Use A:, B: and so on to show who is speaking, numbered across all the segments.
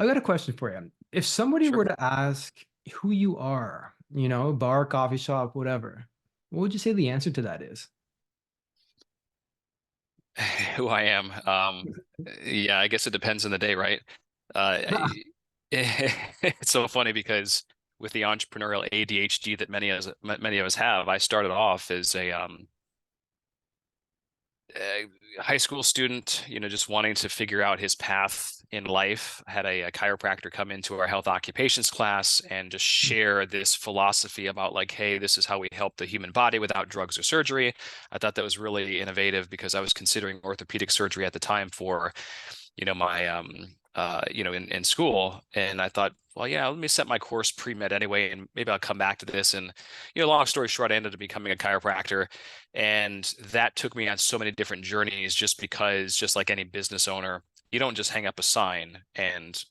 A: I got a question for you. If somebody
B: Sure.
A: were to ask who you are, bar, coffee shop, whatever, what would you say the answer to that is?
B: Who I am. Yeah, I guess it depends on the day, right? It's so funny because with the entrepreneurial ADHD that many of us have, I started off as a high school student, just wanting to figure out his path in life. I had a chiropractor come into our health occupations class and just share this philosophy about like, hey, this is how we help the human body without drugs or surgery. I thought that was really innovative because I was considering orthopedic surgery at the time for my in school. And I thought, well, yeah, let me set my course pre-med anyway, and maybe I'll come back to this. And long story short, I ended up becoming a chiropractor, and that took me on so many different journeys. Just because, just like any business owner, you don't just hang up a sign and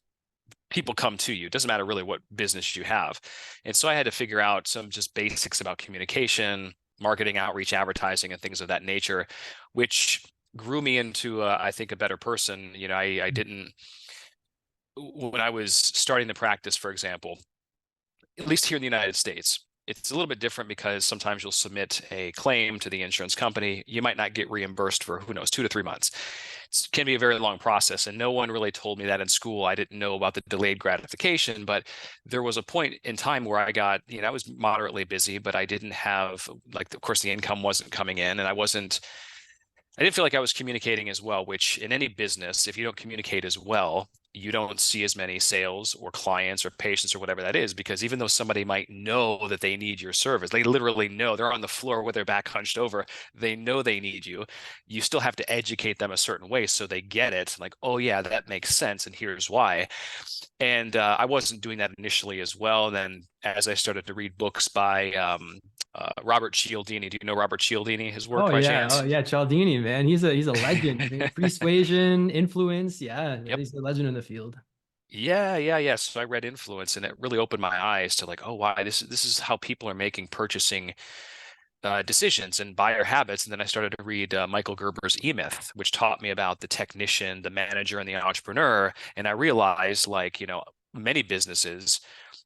B: people come to you. It doesn't matter really what business you have. And so I had to figure out some just basics about communication, marketing, outreach, advertising, and things of that nature, which grew me into, I think, a better person. I didn't, when I was starting the practice, for example, at least here in the United States, it's a little bit different because sometimes you'll submit a claim to the insurance company. You might not get reimbursed for, who knows, 2 to 3 months. It can be a very long process. And no one really told me that in school. I didn't know about the delayed gratification, but there was a point in time where I was moderately busy, but I didn't have, like, of course, the income wasn't coming in, and I didn't feel like I was communicating as well, which in any business, if you don't communicate as well, you don't see as many sales or clients or patients or whatever that is, because even though somebody might know that they need your service, they literally know, they're on the floor with their back hunched over, they know they need you. You still have to educate them a certain way so they get it. Like, oh yeah, that makes sense, and here's why. And I wasn't doing that initially as well. Then as I started to read books by Robert Cialdini. Do you know Robert Cialdini, his work
A: Oh
B: by
A: yeah, oh
B: chance?
A: yeah, Cialdini, man, he's a legend. I mean, persuasion, influence, yeah,
B: Yep.
A: he's a legend in the field.
B: Yeah. So I read Influence, and it really opened my eyes to like, oh, why this is how people are making purchasing decisions and buyer habits. And then I started to read Michael Gerber's E-Myth, which taught me about the technician, the manager, and the entrepreneur. And I realized, like, many businesses,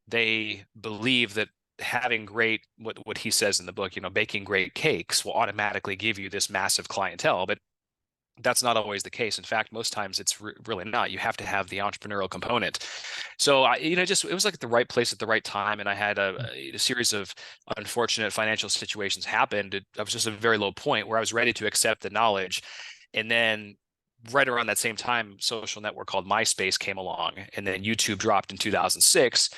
B: they believe that having great, what he says in the book, baking great cakes will automatically give you this massive clientele, but that's not always the case. In fact, most times it's really not. You have to have the entrepreneurial component. So just it was like at the right place at the right time, and I had a series of unfortunate financial situations happened. I was just at a very low point where I was ready to accept the knowledge, and then right around that same time, social network called MySpace came along, and then YouTube dropped in 2006.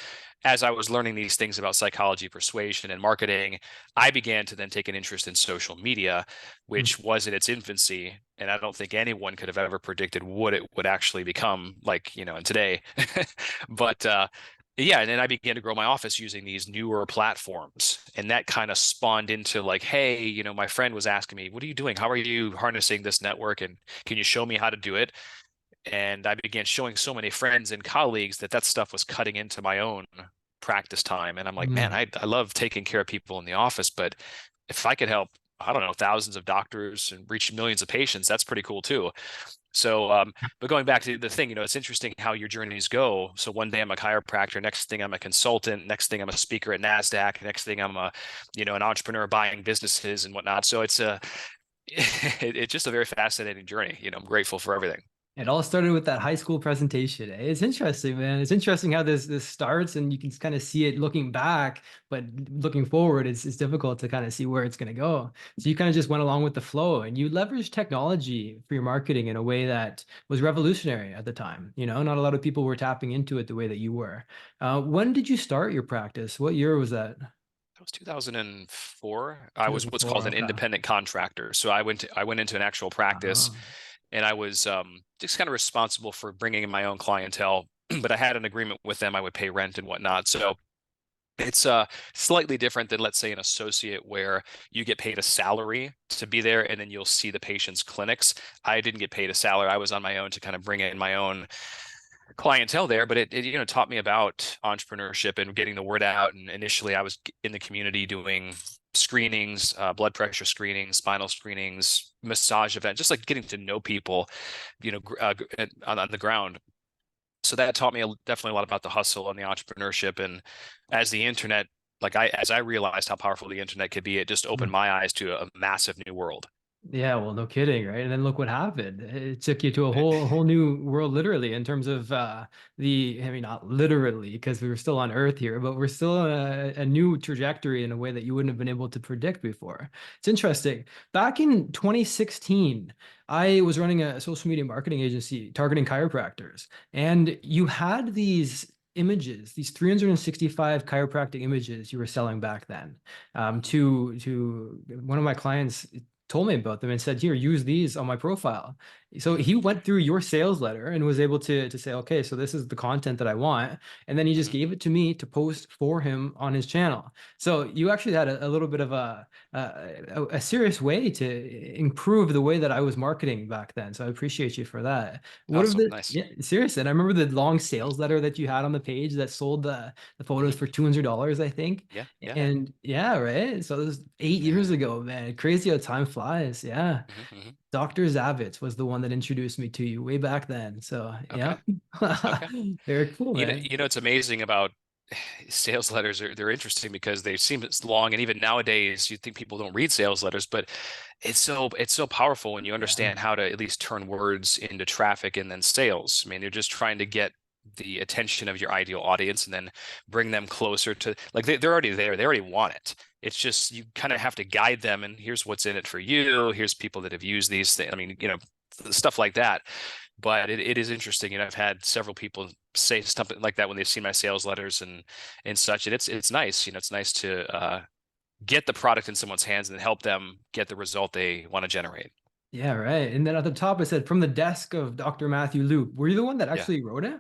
B: As I was learning these things about psychology, persuasion, and marketing, I began to then take an interest in social media, which was in its infancy. And I don't think anyone could have ever predicted what it would actually become like, in today. But yeah, and then I began to grow my office using these newer platforms. And that kind of spawned into like, hey, my friend was asking me, what are you doing? How are you harnessing this network? And can you show me how to do it? And I began showing so many friends and colleagues that stuff was cutting into my own practice time. And I'm like, man,
A: Mm.
B: I love taking care of people in the office, but if I could help, I don't know, thousands of doctors and reach millions of patients, that's pretty cool too. So, but going back to the thing, it's interesting how your journeys go. So one day I'm a chiropractor, next thing I'm a consultant, next thing I'm a speaker at NASDAQ, next thing I'm an entrepreneur buying businesses and whatnot. So it's just a very fascinating journey. I'm grateful for everything.
A: It all started with that high school presentation. Eh? It's interesting, man. It's interesting how this starts, and you can kind of see it looking back, but looking forward, it's difficult to kind of see where it's going to go. So you kind of just went along with the flow, and you leveraged technology for your marketing in a way that was revolutionary at the time. Not a lot of people were tapping into it the way that you were. When did you start your practice? What year was that?
B: That was 2004. I was what's
A: 2004.
B: called an
A: Okay.
B: independent contractor. So I went into an actual practice,
A: Uh-huh.
B: and I was just kind of responsible for bringing in my own clientele. But I had an agreement with them. I would pay rent and whatnot. So it's slightly different than, let's say, an associate where you get paid a salary to be there and then you'll see the patient's clinics. I didn't get paid a salary. I was on my own to kind of bring in my own clientele there, but it taught me about entrepreneurship and getting the word out. And initially, I was in the community doing screenings, blood pressure screenings, spinal screenings, massage events, just like getting to know people, on the ground. So that taught me definitely a lot about the hustle and the entrepreneurship. And as the internet, as I realized how powerful the internet could be, it just opened my eyes to a massive new world.
A: Yeah, well, no kidding, right? And then look what happened. It took you to a whole new world, literally, in terms of I mean, not literally, because we were still on Earth here, but we're still on a new trajectory in a way that you wouldn't have been able to predict before. It's interesting. Back in 2016, I was running a social media marketing agency targeting chiropractors, and you had these images, these 365 chiropractic images you were selling back then to one of my clients told me about them and said, here, use these on my profile. So
B: Hmm.
A: he went through your sales letter and was able to say, okay, so this is the content that I want. And then he just
B: Hmm.
A: gave it to me to post for him on his channel. So you actually had a little bit of a serious way to improve the way that I was marketing back then. So I appreciate you for that. What of
B: Awesome.
A: the,
B: Nice.
A: yeah, seriously. And I remember the long sales letter that you had on the page that sold the photos
B: Hmm.
A: for $200, I think.
B: Yeah. Yeah. Yeah.
A: And yeah, right. So this was 8 years
B: Yeah.
A: ago, man. Crazy how time flies. Yeah.
B: Hmm. Hmm.
A: Dr. Zavitz was the one that introduced me to you way back then. So yeah.
B: Okay. Okay.
A: Very cool, man.
B: It's amazing about sales letters are they're interesting because they seem it's long, and even nowadays you think people don't read sales letters, but it's so powerful when you
A: Yeah.
B: understand how to at least turn words into traffic and then sales. I mean, you're just trying to get the attention of your ideal audience and then bring them closer to like they're already there. They already want it. It's just you kind of have to guide them, and here's what's in it for you. Here's people that have used these things. I mean, stuff like that. But it is interesting. I've had several people say something like that when they've seen my sales letters and such. And it's nice. It's nice to get the product in someone's hands and help them get the result they want to generate.
A: Yeah, right. And then at the top it said from the desk of Dr. Matthew Loop. Were you the one that
B: Yeah.
A: actually wrote it?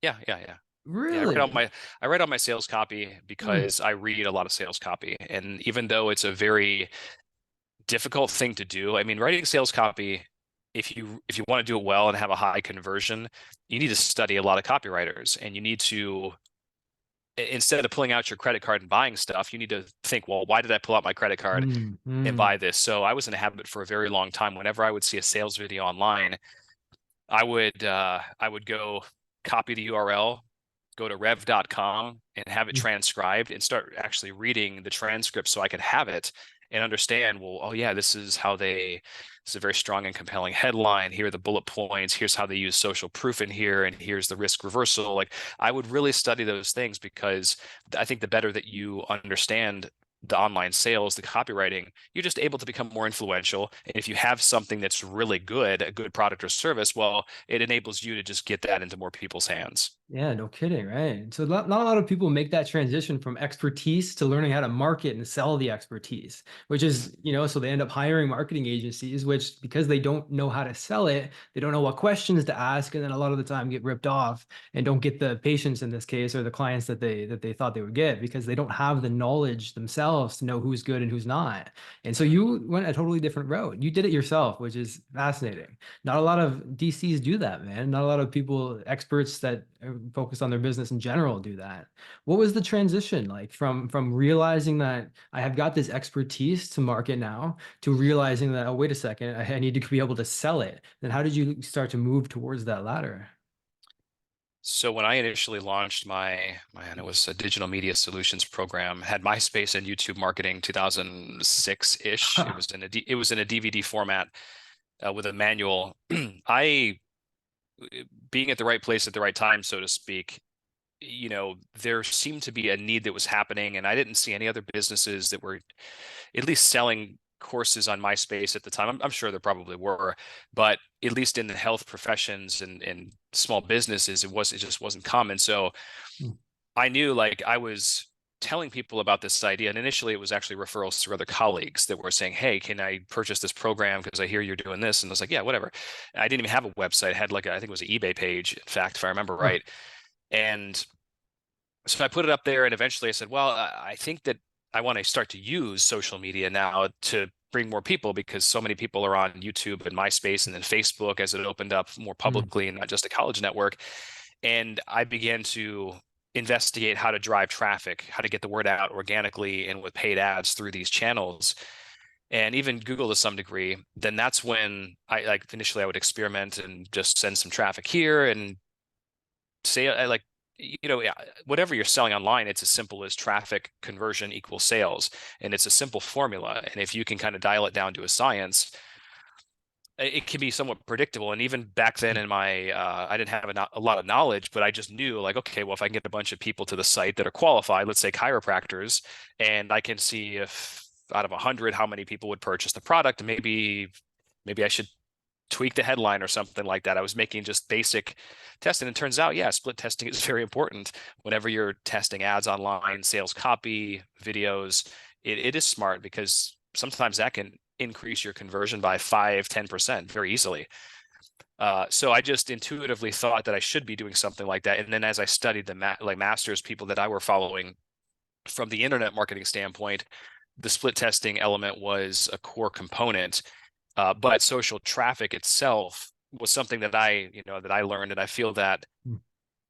B: Yeah. Yeah. Yeah. Yeah,
A: Really?
B: I write out my sales copy
A: Hmm.
B: because I read a lot of sales copy. And even though it's a very difficult thing to do, I mean, writing sales copy, if you want to do it well and have a high conversion, you need to study a lot of copywriters, and you need to instead of pulling out your credit card and buying stuff, you need to think, well, why did I pull out my credit card
A: Hmm.
B: and
A: Hmm.
B: buy this? So I was in a habit for a very long time. Whenever I would see a sales video online, I would go copy the URL, go to rev.com and have it transcribed and start actually reading the transcript so I could have it and understand, well, oh yeah, this is a very strong and compelling headline. Here are the bullet points. Here's how they use social proof in here, and here's the risk reversal. Like I would really study those things because I think the better that you understand the online sales, the copywriting, you're just able to become more influential. And if you have something that's really good, a good product or service, well, it enables you to just get that into more people's hands.
A: Yeah, no kidding, right? So not a lot of people make that transition from expertise to learning how to market and sell the expertise, which
B: Mhm.
A: is, so they end up hiring marketing agencies, which because they don't know how to sell it, they don't know what questions to ask, and then a lot of the time get ripped off and don't get the patients in this case or the clients that they thought they would get because they don't have the knowledge themselves to know who's good and who's not. And so
B: Mhm.
A: you went a totally different road. You did it yourself, which is fascinating. Not a lot of DCs do that, man. Not a lot of people, experts that are focused on their business in general, do that. What was the transition like from realizing that I have got this expertise to market now to realizing that, oh, wait a second, I need to be able to sell it? Then how did you start to move towards that ladder?
B: So when I initially launched it was a digital media solutions program, had MySpace and YouTube marketing 2006-ish. It was in a DVD format with a manual. I being at the right place at the right time, so to speak, there seemed to be a need that was happening, and I didn't see any other businesses that were at least selling courses on MySpace at the time. I'm sure there probably were, but at least in the health professions and small businesses, it just wasn't common. So
A: Mm.
B: I knew like I was telling people about this idea, and initially it was actually referrals through other colleagues that were saying, hey, can I purchase this program because I hear you're doing this? And I was like, yeah, whatever. I didn't even have a website. I had I think it was an eBay page, in fact, if I remember
A: Huh.
B: right. And so I put it up there, and eventually I said, well, I think that I want to start to use social media now to bring more people, because so many people are on YouTube and MySpace and then Facebook as it opened up more
A: Mm.
B: publicly and not just a college network. And I began to investigate how to drive traffic, how to get the word out organically and with paid ads through these channels, and even Google to some degree. Then that's when I like initially I would experiment and just send some traffic here and say like, yeah, whatever you're selling online, it's as simple as traffic conversion equals sales, and it's a simple formula. And if you can kind of dial it down to a science, it can be somewhat predictable. And even back then in my, I didn't have a lot of knowledge, but I just knew like, okay, well, if I can get a bunch of people to the site that are qualified, let's say chiropractors, and I can see if out of 100, how many people would purchase the product, maybe I should tweak the headline or something like that. I was making just basic testing. And it turns out, yeah, split testing is very important whenever you're testing ads online, sales copy, videos. It is smart because sometimes that can increase your conversion by 5-10% very easily. So I just intuitively thought that I should be doing something like that. And then as I studied the like masters people that I were following from the internet marketing standpoint, the split testing element was a core component. But social traffic itself was something that I learned, and I feel that
A: Mm.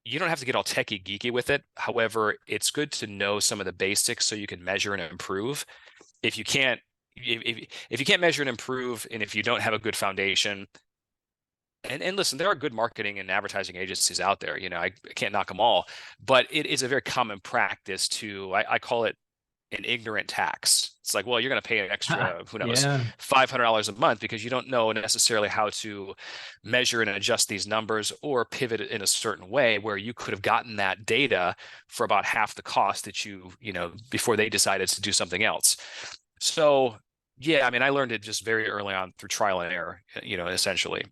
B: you don't have to get all techie geeky with it. However, it's good to know some of the basics so you can measure and improve. If you can't, if you can't measure and improve, and if you don't have a good foundation, and listen, there are good marketing and advertising agencies out there. I can't knock them all, but it is a very common practice to, I call it an ignorant tax. It's like, well, you're going to pay an extra, who knows,
A: Yeah.
B: $500 a month because you don't know necessarily how to measure and adjust these numbers or pivot it in a certain way where you could have gotten that data for about half the cost that before they decided to do something else. So, yeah, I mean, I learned it just very early on through trial and error, essentially.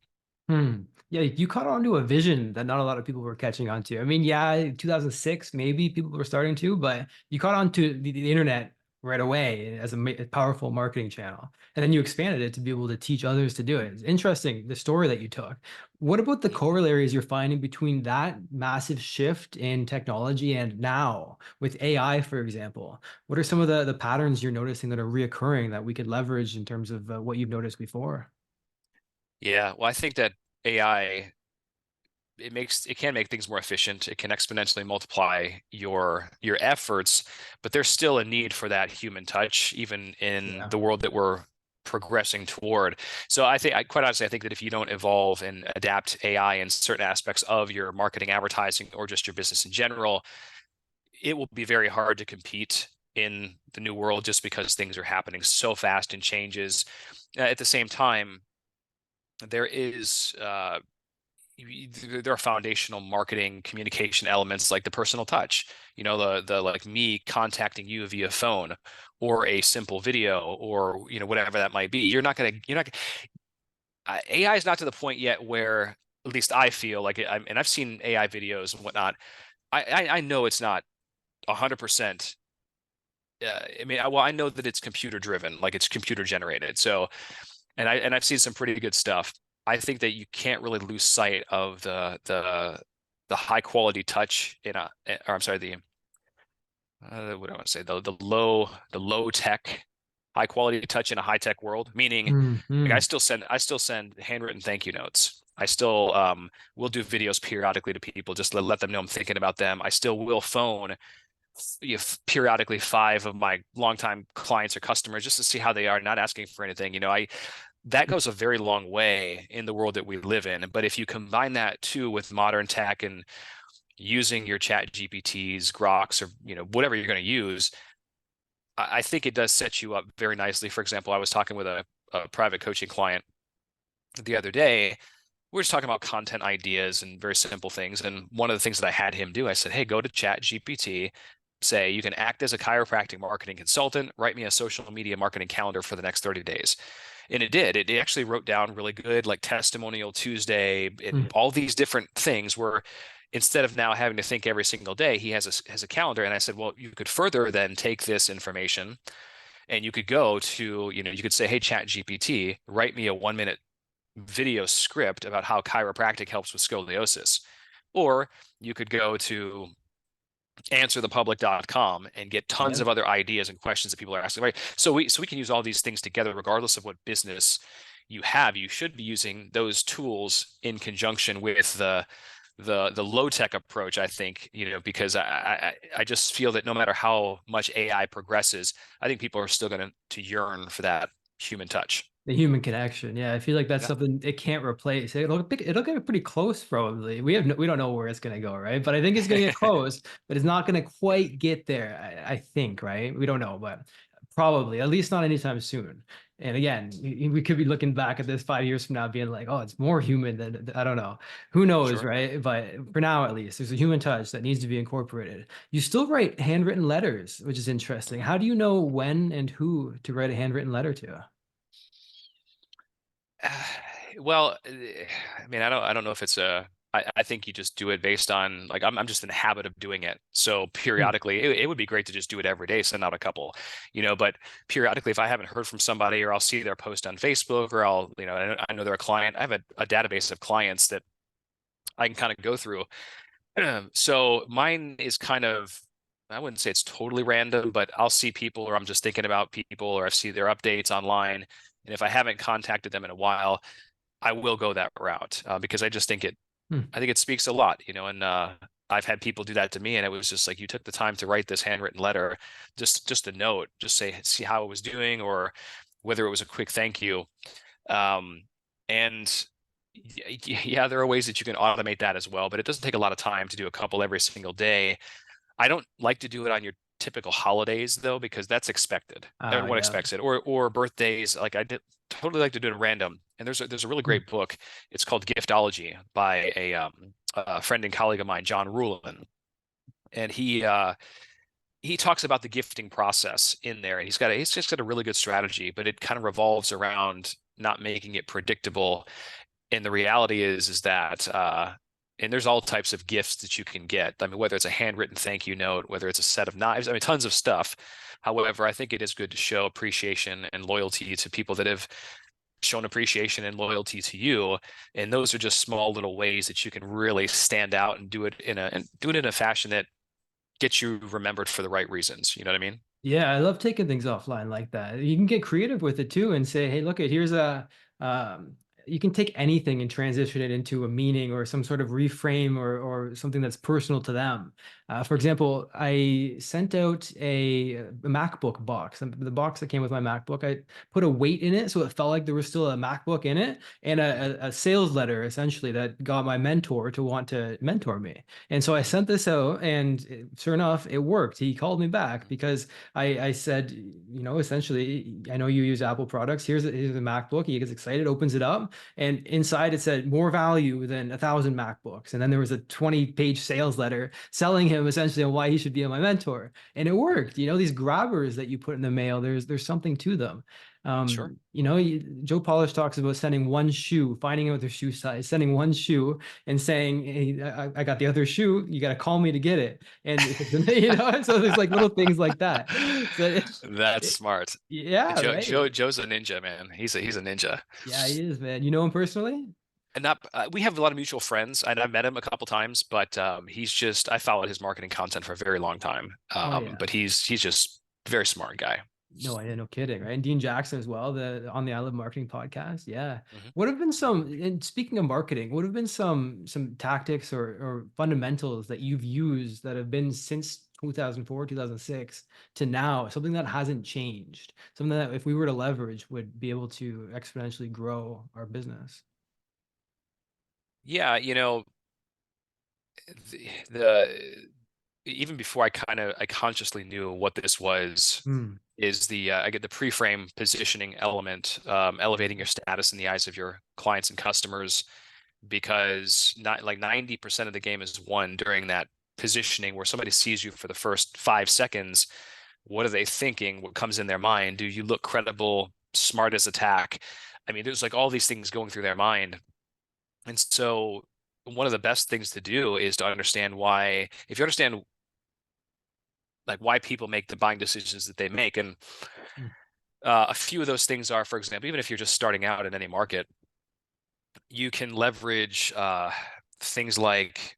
A: Hmm. Yeah, you caught on to a vision that not a lot of people were catching on to. I mean, yeah, 2006, maybe people were starting to, but you caught on to the internet right away as a powerful marketing channel. And then you expanded it to be able to teach others to do it. It's interesting, the story that you took. What about the corollaries you're finding between that massive shift in technology and now with AI, for example? What are some of the patterns you're noticing that are reoccurring that we could leverage in terms of what you've noticed before?
B: Yeah, well, I think that AI, it can make things more efficient. It can exponentially multiply your efforts, but there's still a need for that human touch, even in
A: Yeah.
B: the world that we're progressing toward. So quite honestly, I think that if you don't evolve and adapt AI in certain aspects of your marketing, advertising, or just your business in general, it will be very hard to compete in the new world just because things are happening so fast and changes. At the same time, there is there are foundational marketing communication elements like the personal touch, the like me contacting you via phone or a simple video or whatever that might be. You're not AI is not to the point yet where, at least I feel like and I've seen AI videos and whatnot. I know it's not 100%. I mean, well, I know that it's computer driven, like it's computer generated. So, and I've seen some pretty good stuff. I think that you can't really lose sight of the high quality touch or I'm sorry, the what do I want to say, the low tech high quality touch in a high tech world. Meaning, like
A: Mm-hmm.
B: I still send handwritten thank you notes. I still will do videos periodically to people, just let them know I'm thinking about them. I still will phone periodically 5 of my longtime clients or customers just to see how they are, not asking for anything. That goes a very long way in the world that we live in. But if you combine that too with modern tech and using your chat GPTs, Groks, or whatever you're going to use, I think it does set you up very nicely. For example, I was talking with a private coaching client the other day. We were just talking about content ideas and very simple things. And one of the things that I had him do, I said, hey, go to chat GPT, say you can act as a chiropractic marketing consultant, write me a social media marketing calendar for the next 30 days. And it did. It actually wrote down really good, like Testimonial Tuesday and all these different things where instead of now having to think every single day, he has a calendar. And I said, well, you could further then take this information and you could go to, you could say, hey, Chat GPT, write me a 1 minute video script about how chiropractic helps with scoliosis. Or you could go to answerthepublic.com and get tons
A: Yeah.
B: of other ideas and questions that people are asking. Right. So we can use all these things together, regardless of what business you have. You should be using those tools in conjunction with the low tech approach, I think, because I just feel that no matter how much AI progresses, I think people are still going to yearn for that human touch.
A: The human connection. Yeah, I feel like that's
B: Yeah,
A: something it can't replace. It'll get pretty close probably. We don't know where it's gonna go, right? But I think it's gonna get close, but it's not gonna quite get there. I think, right? We don't know, but probably at least not anytime soon. And again, we could be looking back at this 5 years from now, being like, "Oh, it's more human than I don't know." Who knows,
B: sure.
A: right? But for now, at least, there's a human touch that needs to be incorporated. You still write handwritten letters, which is interesting.
B: Mhm.
A: How do you know when and who to write a handwritten letter to?
B: Well, I mean, I don't know if it's a. I think you just do it based on like I'm just in the habit of doing it. So
A: Hmm.
B: periodically, it would be great to just do it every day, send out a couple, but periodically, if I haven't heard from somebody or I'll see their post on Facebook or I know they're a client. I have a database of clients that I can kind of go through. So mine is kind of, I wouldn't say it's totally random, but I'll see people or I'm just thinking about people or I see their updates online. And if I haven't contacted them in a while, I will go that route because I just think
A: Hmm.
B: I think it speaks a lot, and I've had people do that to me, and it was just like you took the time to write this handwritten letter, just a note, just say see how it was doing, or whether it was a quick thank you. Um, and yeah, there are ways that you can automate that as well, but it doesn't take a lot of time to do a couple every single day. I don't like to do it on your typical holidays though, because that's expected. Everyone
A: Yeah.
B: expects it. Or birthdays. Like I did totally like to do it random. And there's a really
A: Hmm.
B: great book. It's called Giftology by a friend and colleague of mine, John Ruhlin. And he talks about the gifting process in there. And he's just got a really good strategy, but it kind of revolves around not making it predictable. And the reality is that and there's all types of gifts that you can get. I mean, whether it's a handwritten thank you note, whether it's a set of knives, I mean, tons of stuff. However, I think it is good to show appreciation and loyalty to people that have shown appreciation and loyalty to you. And those are just small little ways that you can really stand out and do it in a fashion that gets you remembered for the right reasons. You know what I mean?
A: Yeah, I love taking things offline like that. You can get creative with it too and say, hey, look, here's a um you can take anything and transition it into a meaning or some sort of reframe or something that's personal to them. For example, I sent out a MacBook box. The box that came with my MacBook, I put a weight in it so it felt like there was still a MacBook in it, and
B: Mhm,
A: a sales letter essentially that got my mentor to want to mentor me. And so I
B: mhm,
A: sent this out, and sure enough, it worked. He called me back
B: mhm,
A: because I said, essentially, I know you use Apple products. Here's a MacBook. He gets excited, opens it up, and inside it said more value than 1,000 MacBooks. And then there was a 20-page sales letter selling him essentially on why he should be my mentor. And it
B: mhm.
A: worked. These grabbers that you put in the mail, there's something to them.
B: Sure.
A: Joe Polish talks about sending one shoe, finding out their shoe size, sending one shoe and saying, hey, I got the other shoe. You got to call me to get it. And if it's, so there's like little things like that. So
B: That's smart.
A: yeah, right.
B: Joe's a ninja, man. He's a ninja.
A: Yeah, he is, man. You know him personally?
B: And not we have a lot of mutual friends, and I've met him a couple times, but he's just I followed his marketing content for a very long time.
A: Oh yeah.
B: But he's just a very smart guy.
A: No, yeah, no kidding, right? And Dean Jackson as well, the on the I Love Marketing podcast. Yeah.
B: Mhm.
A: What have been some, and speaking of marketing, what have been some tactics or fundamentals that you've used that have been since 2004, 2006 to now, something that hasn't changed, something that if we were to leverage would be able to exponentially grow our business?
B: Yeah, the even before I consciously knew what this was,
A: Hmm.
B: is the I get the pre-frame positioning element, elevating your status in the eyes of your clients and customers, because not like 90% of the game is won during that positioning where somebody sees you for the first 5 seconds. What are they thinking? What comes in their mind? Do you look credible, smart as attack? I mean, there's like all these things going through their mind. And so one of the best things to do is to understand why, if you understand like why people make the buying decisions that they make. And
A: Hmm.
B: a few of those things are, for example, even if you're just starting out in any market, you can leverage things like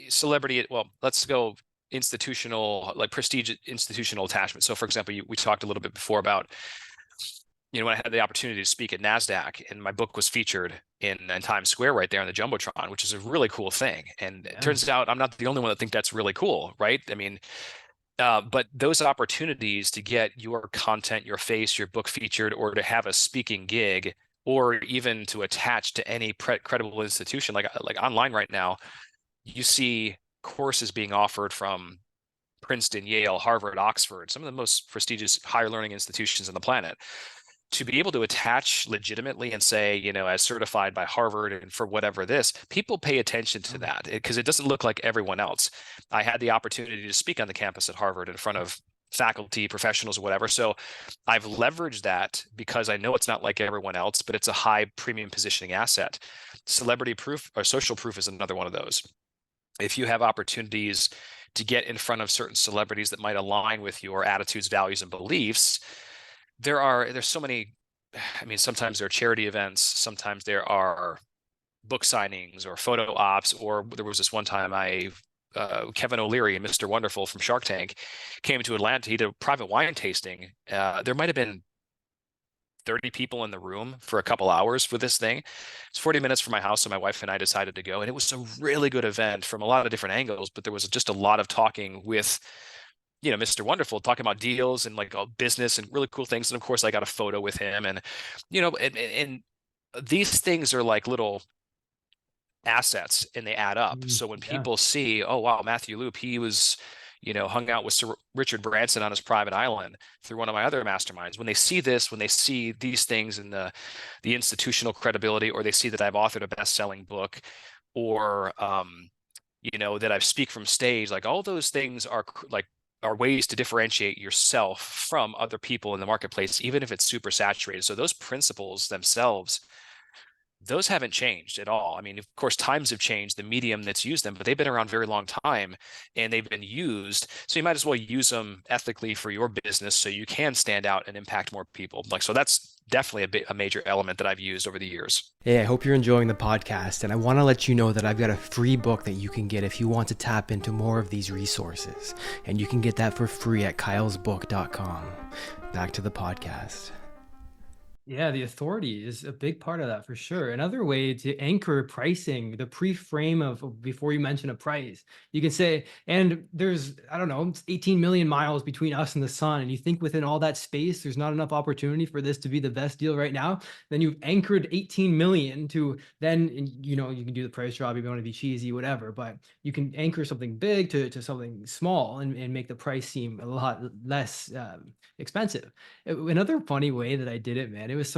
B: celebrity. Well, let's go institutional, like prestige institutional attachment. So, for example, we talked a little bit before about, when I had the opportunity to speak at NASDAQ and my book was featured in Times Square right there on the Jumbotron, which is a really cool thing. And it
A: Yeah.
B: turns out I'm not the only one that think that's really cool, right? I mean, But those opportunities to get your content, your face, your book featured, or to have a speaking gig, or even to attach to any credible institution, like online right now, you see courses being offered from Princeton, Yale, Harvard, Oxford, some of the most prestigious higher learning institutions on the planet. To be able to attach legitimately and say, as certified by Harvard and for whatever this, people pay attention to
A: Um,
B: that because it doesn't look like everyone else. I had the opportunity to speak on the campus at Harvard in front of faculty, professionals, or whatever. So I've leveraged that because I know it's not like everyone else, but it's a high premium positioning asset. Celebrity proof or social proof is another one of those. If you have opportunities to get in front of certain celebrities that might align with your attitudes, values, and beliefs, there's so many. I mean, sometimes there are charity events, sometimes there are book signings or photo ops, or there was this one time Kevin O'Leary and Mr. Wonderful from Shark Tank came to Atlanta. He did a private wine tasting. There might have been 30 people in the room for a couple hours for this thing. It's 40 minutes from my house, so my wife and I decided to go, and it was a really good event from a lot of different angles. But there was just a lot of talking with Mr. Wonderful, talking about deals and like business and really cool things. And of course, I got a photo with him, and and these things are like little assets and they add up. So when
A: yeah.
B: people see, oh wow, Matthew Loop, he was, hung out with Sir Richard Branson on his private island through one of my other masterminds. When they see this, when they see these things in the institutional credibility, or they see that I've authored a best-selling book, or that I've speak from stage, like all those things are ways to differentiate yourself from other people in the marketplace, even if it's super saturated. So those principles themselves, those haven't changed at all. I mean, of course, times have changed, the medium that's used them, but they've been around a very long time and they've been used. So you might as well use them ethically for your business so you can stand out and impact more people. So that's definitely a major element that I've used over the years.
C: Hey, I hope you're enjoying the podcast, and I want to let you know that I've got a free book that you can get if you want to tap into more of these resources. And you can get that for free at kylesbook.com. Back to the podcast.
A: Yeah, the authority is a big part of that for sure. Another way to anchor pricing, the pre-frame of before you mention a price, you can say, and there's, I don't know, 18 million miles between us and the sun. And you think within all that space, there's not enough opportunity for this to be the best deal right now. Then you've anchored 18 million to then, you can do the price drop if you want to be cheesy, whatever, but you can anchor something big to something small and make the price seem a lot less expensive. Another funny way that I did it, man, it was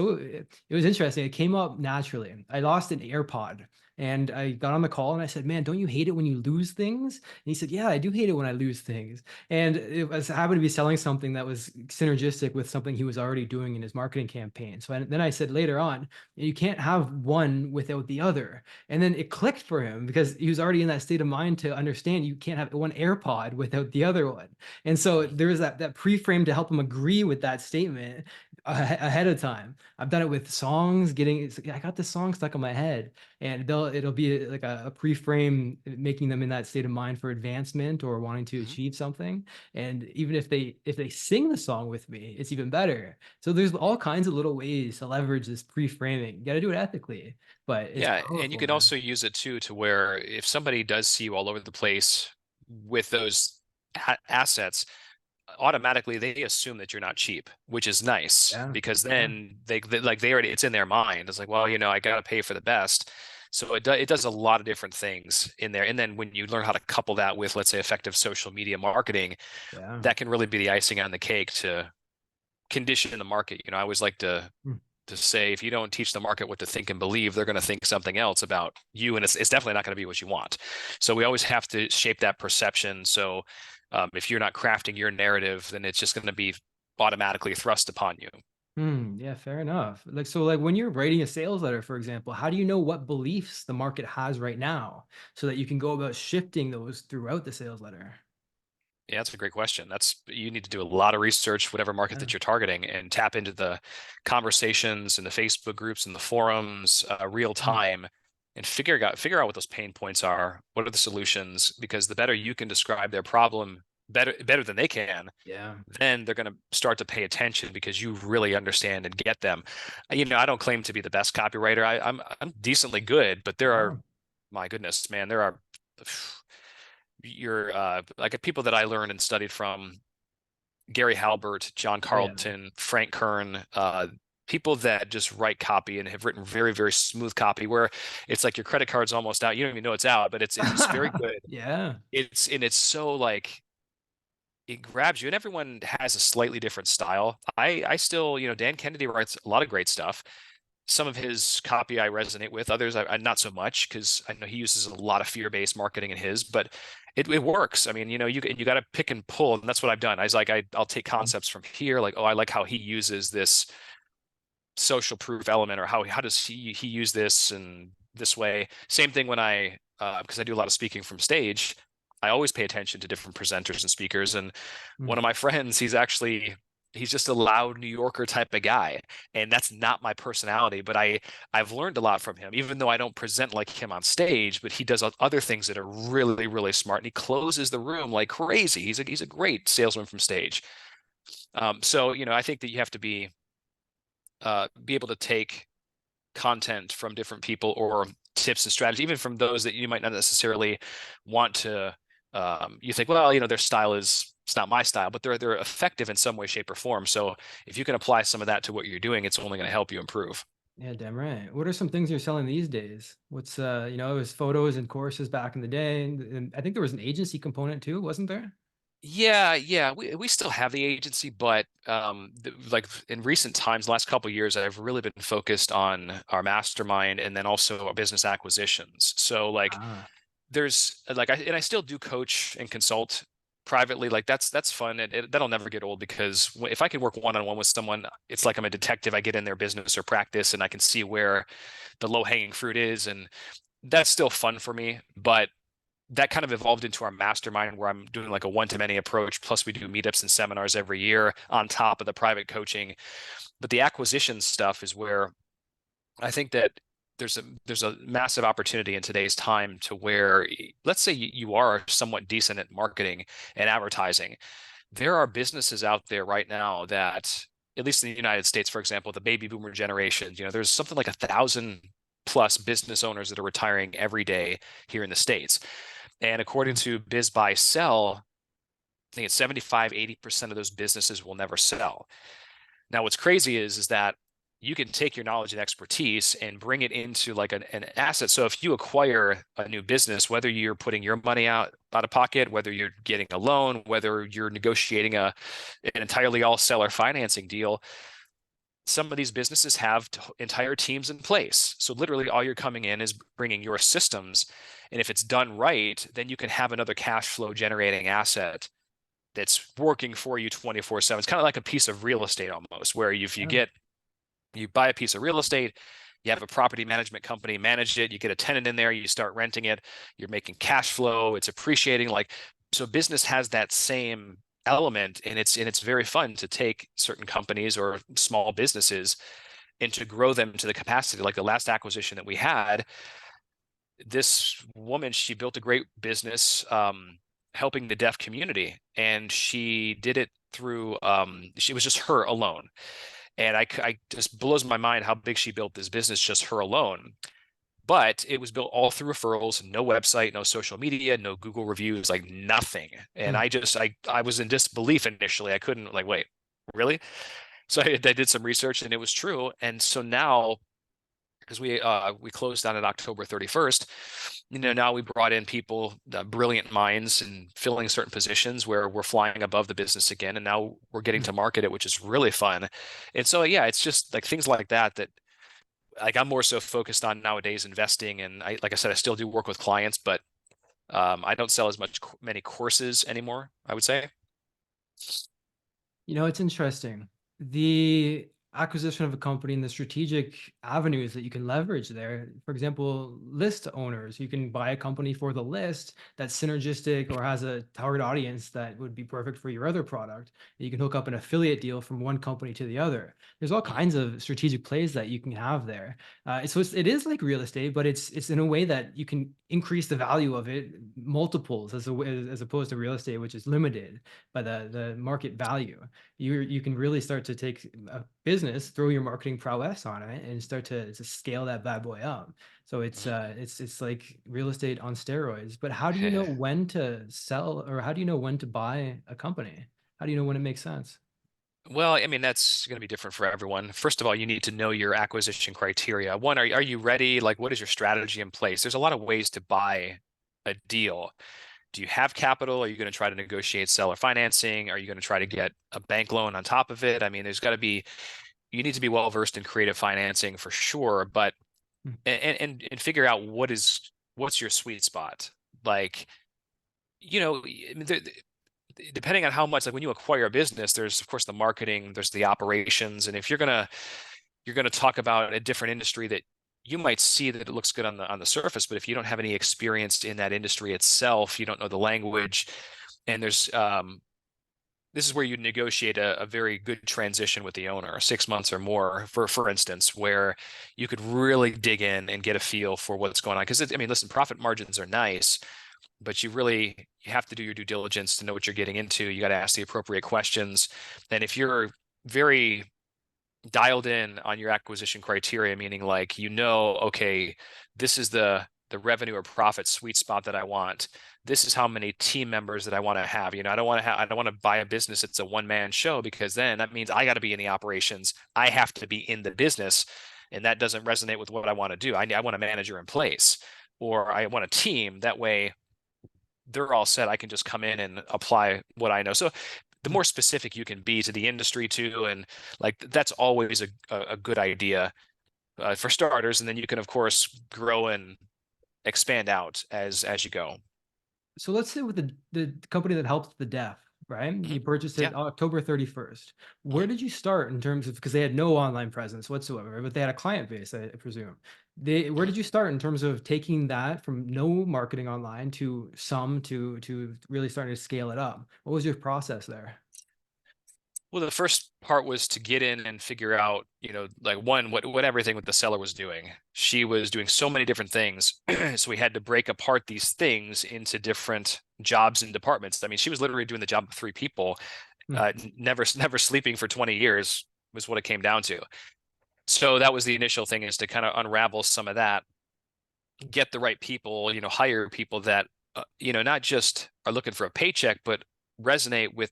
A: interesting. It came up naturally. I lost an AirPod and I got on the call and I said, "Man, don't you hate it when you lose things?" And he said, "Yeah, I do hate it when I lose things." And it was happened to be selling something that was synergistic with something he was already doing in his marketing campaign. So then I said later on, you can't have one without the other. And then it clicked for him because he was already in that state of mind to understand you can't have one AirPod without the other one. And so there was that pre-frame to help him agree with that statement ahead of time. I've done it with songs, I got this song stuck in my head, and it'll be like a pre-frame, making them in that state of mind for advancement or wanting to
B: Mhm.
A: achieve something. And even if they sing the song with me, it's even better. So there's all kinds of little ways to leverage this pre-framing. You got to do it ethically, but it's
B: Yeah, and you
A: powerful,
B: can
A: man.
B: also use it too to where if somebody does see you all over the place with those assets, automatically they assume that you're not cheap, which is nice
A: Yeah,
B: because
A: yeah.
B: then they already, it's in their mind. It's like, well, I got to pay for the best. So it does a lot of different things in there. And then when you learn how to couple that with, let's say, effective social media marketing,
A: Yeah.
B: that can really be the icing on the cake to condition the market. I always like
A: Mm.
B: to say, if you don't teach the market what to think and believe, they're going to think something else about you, and it's definitely not going to be what you want. So we always have to shape that perception. So if you're not crafting your narrative, then it's just going to be automatically thrust upon you.
A: Yeah, fair enough. Like when you're writing a sales letter, for example, how do you know what beliefs the market has right now so that you can go about shifting those throughout the sales letter?
B: Yeah, that's a great question. You need to do a lot of research, whatever market
A: Yeah.
B: that you're targeting, and tap into the conversations and the Facebook groups and the forums real
A: Mm.
B: time, and figure out what those pain points are. What are the solutions? Because the better you can describe their problem, better than they can,
A: Yeah.
B: then they're going to start to pay attention because you really understand and get them. I don't claim to be the best copywriter. I'm decently good, but there are,
A: Wow.
B: my goodness, man, there are your like people that I learned and studied from, Gary Halbert, John
A: Oh yeah.
B: Carlton, Frank Kern, people that just write copy and have written very, very smooth copy where it's like your credit card's almost out. You don't even know it's out, but it's very good.
A: Yeah.
B: It's so like it grabs you, and everyone has a slightly different style. I still, Dan Kennedy writes a lot of great stuff. Some of his copy I resonate with, others I not so much, because I know he uses a lot of fear-based marketing in his, but it works. I mean, you got to pick and pull, and that's what I've done. I was like, I'll take concepts from here, like, oh, I like how he uses this social proof element, or how does he use this and this way. Same thing when I because I do a lot of speaking from stage. I always pay attention to different presenters and speakers. And one of my friends, he's just a loud New Yorker type of guy, and that's not my personality. But I've learned a lot from him, even though I don't present like him on stage. But he does other things that are really, really smart, and he closes the room like crazy. He's a great salesman from stage. So I think that you have to be able to take content from different people, or tips and strategies, even from those that you might not necessarily want to. You think, well, their style it's not my style, but they're effective in some way, shape, or form. So if you can apply some of that to what you're doing, it's only going to help you improve.
A: Yeah, damn right. What are some things you're selling these days? What's it was photos and courses back in the day, and I think there was an agency component too, wasn't there?
B: Yeah, we still have the agency, but like in recent times, last couple of years, I've really been focused on our mastermind and then also our business acquisitions. So like
A: Ah,
B: there's like I still do coach and consult privately. Like that's fun, and that'll never get old, because if I can work one-on-one with someone, it's like I'm a detective. I get in their business or practice and I can see where the low-hanging fruit is, and that's still fun for me. But that kind of evolved into our mastermind, where I'm doing like a one-to-many approach, plus we do meetups and seminars every year on top of the private coaching. But the acquisition stuff is where I think that there's a massive opportunity in today's time, to where, let's say you are somewhat decent at marketing and advertising. There are businesses out there right now that, at least in the United States, for example, the baby boomer generation, there's something like 1,000+ business owners that are retiring every day here in the States. And according to Biz Buy Sell, I think it's 75-80% of those businesses will never sell. Now, what's crazy is that you can take your knowledge and expertise and bring it into like an asset. So if you acquire a new business, whether you're putting your money out of pocket, whether you're getting a loan, whether you're negotiating an entirely all seller financing deal, some of these businesses have entire teams in place. So literally all you're coming in is bringing your systems. And if it's done right, then you can have another cash flow generating asset that's working for you 24/7. It's kind of like a piece of real estate almost, where if
A: yeah.
B: you buy a piece of real estate, you have a property management company manage it, you get a tenant in there, you start renting it, you're making cash flow, it's appreciating. Like, so business has that same element, and it's very fun to take certain companies or small businesses and to grow them to the capacity. Like the last acquisition that we had, this woman, she built a great business helping the deaf community, and she did it through she was just her alone. And I just blows my mind how big she built this business, just her alone. But it was built all through referrals, no website, no social media, no Google reviews, like nothing. And I was in disbelief initially. I couldn't, like, wait, really? So I did some research, and it was true. And so now, because we closed on it October 31st, now we brought in people, brilliant minds, and filling certain positions where we're flying above the business again, and now we're getting to market it, which is really fun. And so yeah, it's just like things like that like I'm more so focused on nowadays investing. And like I said, I still do work with clients, but I don't sell as many courses anymore, I would say.
A: It's interesting. The acquisition of a company and the strategic avenues that you can leverage there. For example, list owners, you can buy a company for the list that's synergistic or has a target audience that would be perfect for your other product. You can hook up an affiliate deal from one company to the other. There's all kinds of strategic plays that you can have there. So it is like real estate, but it's in a way that you can increase the value of it multiples as opposed to real estate, which is limited by the market value. You can really start to take a business business, throw your marketing prowess on it and start to scale that bad boy up. So it's like real estate on steroids. But how do you know when to sell, or how do you know when to buy a company? How do you know when it makes sense?
B: Well, I mean, that's going to be different for everyone. First of all, you need to know your acquisition criteria. One, are you ready? Like, what is your strategy in place? There's a lot of ways to buy a deal. Do you have capital? Are you going to try to negotiate seller financing? Are you going to try to get a bank loan on top of it? I mean, there's got to be, you need to be well versed in creative financing for sure, but
A: Mm.
B: and figure out what's your sweet spot. Like, I mean, depending on how much, like when you acquire a business, there's of course the marketing, there's the operations, and if you're gonna talk about a different industry that you might see that it looks good on the surface, but if you don't have any experience in that industry itself, you don't know the language, and there's this is where you negotiate a very good transition with the owner, 6 months or more, for instance, where you could really dig in and get a feel for what's going on. Because I mean, listen, profit margins are nice, but you have to do your due diligence to know what you're getting into. You got to ask the appropriate questions. And if you're very dialed in on your acquisition criteria, meaning like, okay, this is the revenue or profit sweet spot that I want. This is how many team members that I want to have. I don't want to buy a business that's a one-man show, because then that means I got to be in the operations. I have to be in the business, and that doesn't resonate with what I want to do. I want a manager in place, or I want a team. That way they're all set. I can just come in and apply what I know. So the more specific you can be to the industry too, and like that's always a good idea for starters, and then you can of course grow and expand out as you go.
A: So let's say with the company that helped the deaf, right?
B: Mhm.
A: You purchased
B: Yeah.
A: it October 31st. Where
B: Mhm.
A: did you start in terms of, because they had no online presence whatsoever, but they had a client base, I presume. Where
B: Mhm.
A: did you start in terms of taking that from no marketing online to some to really starting to scale it up? What was your process there?
B: Well, the first part was to get in and figure out, like one, what everything with the seller was doing. She was doing so many different things. So we had to break apart these things into different jobs and departments. I mean, she was literally doing the job of three people,
A: Hmm.
B: never sleeping for 20 years was what it came down to. So that was the initial thing, is to kind of unravel some of that, get the right people, hire people that, not just are looking for a paycheck, but resonate with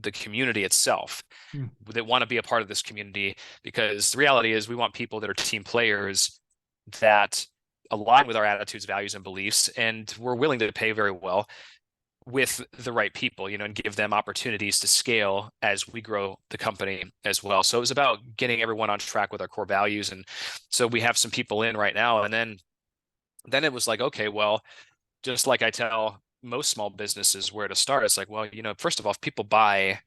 B: the community itself,
A: Hmm.
B: that want to be a part of this community. Because the reality is we want people that are team players, that align with our attitudes, values, and beliefs, and we're willing to pay very well with the right people, and give them opportunities to scale as we grow the company as well. So it was about getting everyone on track with our core values. And so we have some people in right now, and then it was like, okay, well, just like I tell most small businesses where to start, it's like, well, first of all, if people buy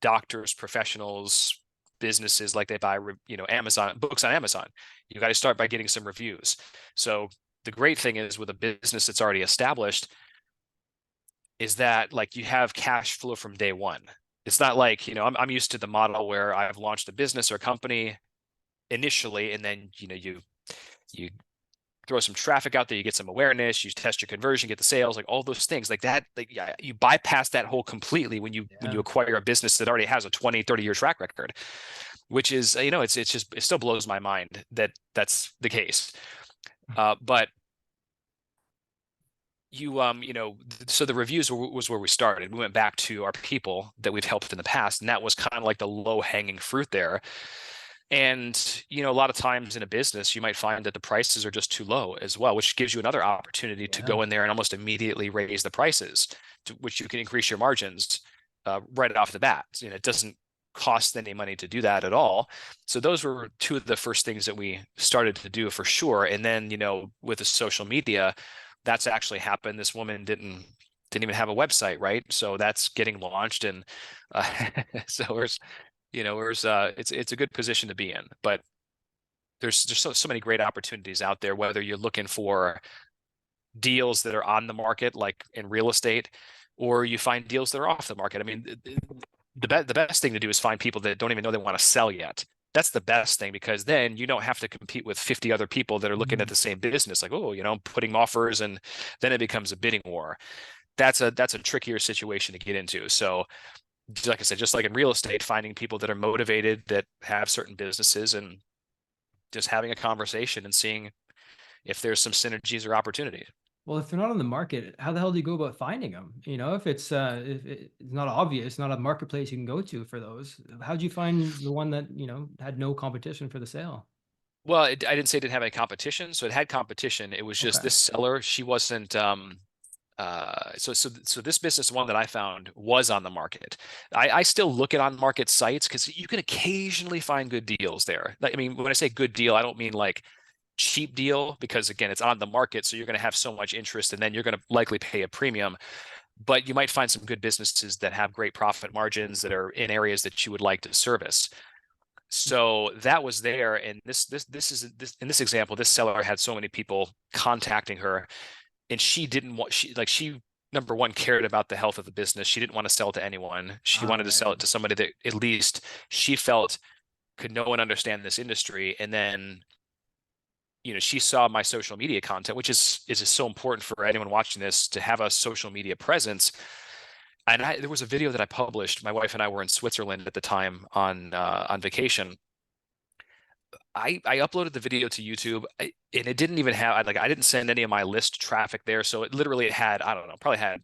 B: doctors, professionals, businesses, like they buy, Amazon books on Amazon, you got to start by getting some reviews. So the great thing is, with a business that's already established, is that like you have cash flow from day one. It's not like, I'm used to the model where I've launched a business or a company initially, and then, you throw some traffic out there, you get some awareness, you test your conversion, get the sales, like all those things like that. Like, yeah, you bypass that whole completely when you
A: Yeah.
B: acquire a business that already has a 20, 30-year track record, which is, it still blows my mind that that's the case. But so the reviews was where we started. We went back to our people that we've helped in the past, and that was kind of like the low hanging fruit there. And, a lot of times in a business, you might find that the prices are just too low as well, which gives you another opportunity to
A: Yeah.
B: go in there and almost immediately raise the prices, which you can increase your margins right off the bat. It doesn't cost any money to do that at all. So those were two of the first things that we started to do for sure. And then, with the social media, that's actually happened. This woman didn't even have a website, right? So that's getting launched, and so it's a good position to be in. But there's just so many great opportunities out there, whether you're looking for deals that are on the market, like in real estate, or you find deals that are off the market. I mean, the best thing to do is find people that don't even know they want to sell yet. That's the best thing, because then you don't have to compete with 50 other people that are looking at
A: Mhm.
B: the same business, like, oh, putting offers, and then it becomes a bidding war. That's a trickier situation to get into. So like I said, just like in real estate, finding people that are motivated, that have certain businesses, and just having a conversation and seeing if there's some synergies or opportunities.
A: Well, if they're not on the market, how the hell do you go about finding them? You know, if it's not obvious, not a marketplace you can go to for those. How'd you find the one that, you know, had no competition for the sale?
B: Well, I didn't say it didn't have any competition, so it had competition. It was just
A: Okay.
B: this seller, she wasn't so this business one that I found was on the market. I still look at on market sites because you can occasionally find good deals there. Like, I mean, when I say good deal, I don't mean like cheap deal, because again, it's on the market, so you're going to have so much interest, and then you're going to likely pay a premium. But you might find some good businesses that have great profit margins that are in areas that you would like to service. So that was there, and this in this example, this seller had so many people contacting her, and she didn't want she number one cared about the health of the business. She didn't want to sell to anyone. She
A: Ah,
B: wanted to sell
A: right.
B: it to somebody that at least she felt could know and understand this industry. And then, she saw my social media content, which is just so important for anyone watching this to have a social media presence. And there was a video that I published. My wife and I were in Switzerland at the time on vacation. I uploaded the video to YouTube, and it didn't even have I didn't send any of my list traffic there, so it literally had, I don't know, probably had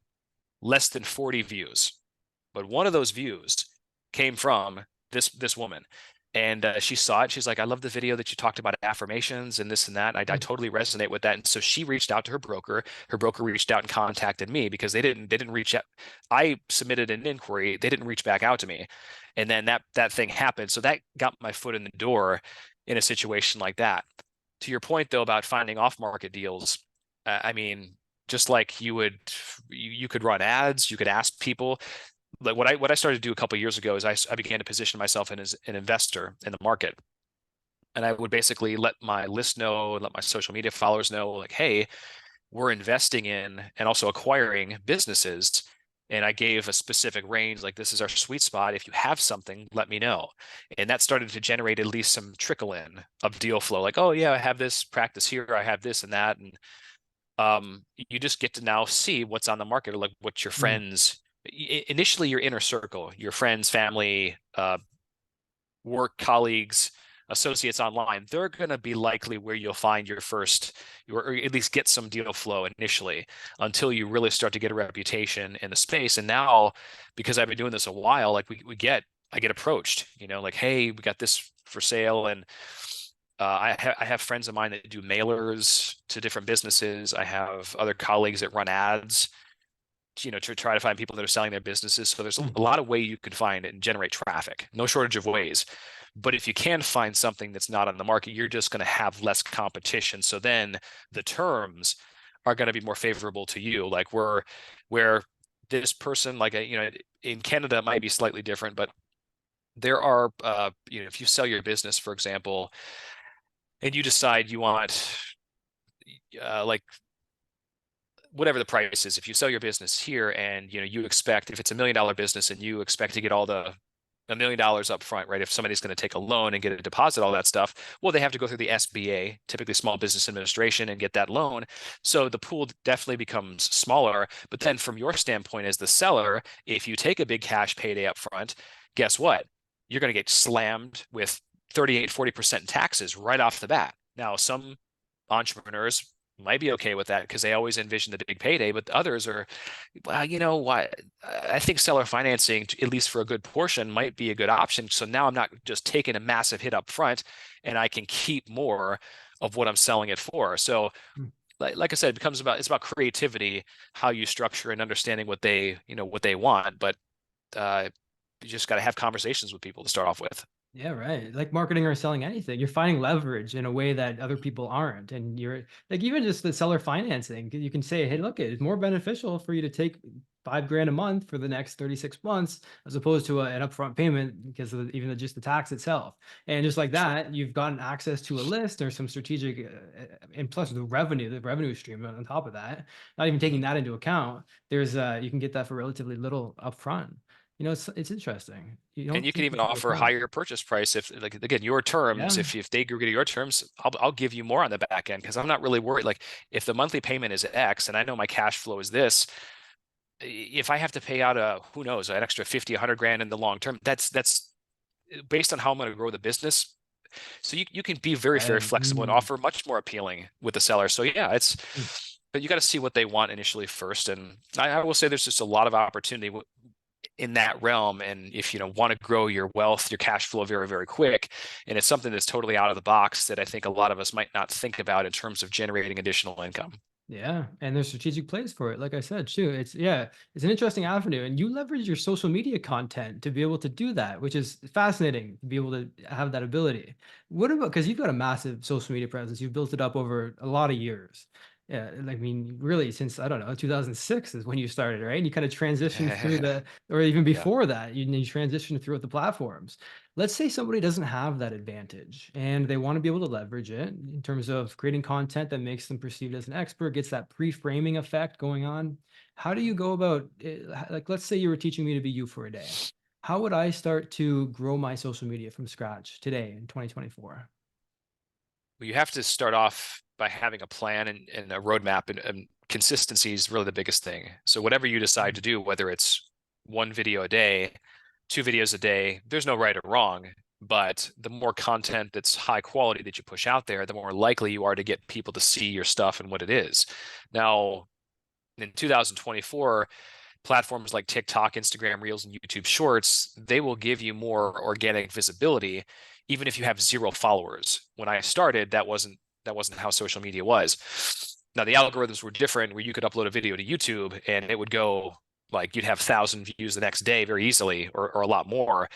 B: less than 40 views. But one of those views came from this woman, and she saw it. She's like, "I love the video that you talked about affirmations and this and that. I
A: Hmm.
B: totally resonate with that." And so she reached out to her broker. Her broker reached out and contacted me because they didn't reach out. I submitted an inquiry. They didn't reach back out to me, and then that thing happened. So that got my foot in the door in a situation like that. To your point though about finding off-market deals, I mean, just like you could run ads, you could ask people. Like what I started to do a couple of years ago is I began to position myself as an investor in the market. And I would basically let my list know, let my social media followers know, like, hey, we're investing in and also acquiring businesses. And I gave a specific range, like this is our sweet spot. If you have something, let me know. And that started to generate at least some trickle in of deal flow. Like, oh yeah, I have this practice here, I have this and that. And you just get to now see what's on the market, or like what your
A: Hmm.
B: friends, initially your inner circle, your friends, family, work colleagues, associates online, they're going to be likely where you'll find your first, or at least get some deal flow initially, until you really start to get a reputation in the space. And now, because I've been doing this a while, like I get approached, like, hey, we got this for sale. And I have friends of mine that do mailers to different businesses. I have other colleagues that run ads, to try to find people that are selling their businesses. So there's a lot of way you could find it and generate traffic. No shortage of ways. But if you can find something that's not on the market, you're just going to have less competition. So then the terms are going to be more favorable to you. Like where this person, like in Canada, it might be slightly different, but there are, if you sell your business, for example, and you decide you want, like whatever the price is, if you sell your business here and you expect, if it's $1 million business and you expect to get all the $1 million up front, right? If somebody's going to take a loan and get a deposit, all that stuff, well, they have to go through the SBA, typically Small Business Administration, and get that loan. So the pool definitely becomes smaller. But then from your standpoint as the seller, if you take a big cash payday up front, guess what? You're going to get slammed with 38-40% taxes right off the bat. Now, some entrepreneurs might be okay with that because they always envision the big payday, but others are, well, you know what? I think seller financing, at least for a good portion, might be a good option. So now I'm not just taking a massive hit up front, and I can keep more of what I'm selling it for. So like I said, it's about creativity, how you structure and understanding what they want. But you just got to have conversations with people to start off with.
A: Yeah, right. Like marketing or selling anything, you're finding leverage in a way that other people aren't. And you're like, even just the seller financing, you can say, hey, look, it's more beneficial for you to take 5 grand a month for the next 36 months as opposed to an upfront payment because of just the tax itself. And just like
B: Sure.
A: that, you've gotten access to a list or some strategic, and plus the revenue stream on top of that, not even taking
B: Mhm.
A: that into account, you can get that for relatively little upfront. It's interesting. You
B: And
A: don't
B: you can
A: think
B: even
A: that through a
B: offer a
A: point.
B: higher purchase price if, like, again, your terms,
A: Yeah.
B: if they agree to your terms, I'll give you more on the back end because I'm not really worried. Like if the monthly payment is X and I know my cash flow is this, if I have to pay out who knows, an extra 50, 100 grand in the long term, that's based on how I'm going to grow the business. So you can be very, very
A: Right.
B: flexible and offer much more appealing with the seller. So yeah,
A: Mm.
B: but you got to see what they want initially first. And I will say there's just a lot of opportunity in that realm. And if you want to grow your wealth, your cash flow very, very quick, and it's something that's totally out of the box that I think a lot of us might not think about in terms of generating additional income.
A: Yeah, and there's strategic plays for it. Like I said, too, it's an interesting avenue, and you leverage your social media content to be able to do that, which is fascinating to be able to have that ability. What about, because you've got a massive social media presence, you've built it up over a lot of years. Yeah, I mean, really, since I don't know, 2006 is when you started, right? And you kind of transitioned through or even
B: Yeah.
A: before that, you transitioned through the platforms. Let's say somebody doesn't have that advantage and they want to be able to leverage it in terms of creating content that makes them perceived as an expert, gets that pre-framing effect going on. How do you go about it? Like, let's say you were teaching me to be you for a day. How would I start to grow my social media from scratch today in 2024?
B: Well, you have to start off by having a plan and a roadmap, and consistency is really the biggest thing. So whatever you decide to do, whether it's one video a day, two videos a day, there's no right or wrong. But the more content that's high quality that you push out there, the more likely you are to get people to see your stuff and what it is. Now, in 2024, platforms like TikTok, Instagram Reels, and YouTube Shorts, they will give you more organic visibility, even if you have zero followers. When I started, that wasn't how social media was. Now the algorithms were different, where you could upload a video to YouTube and it would go like you'd have 1,000 views the next day very easily, or a lot more.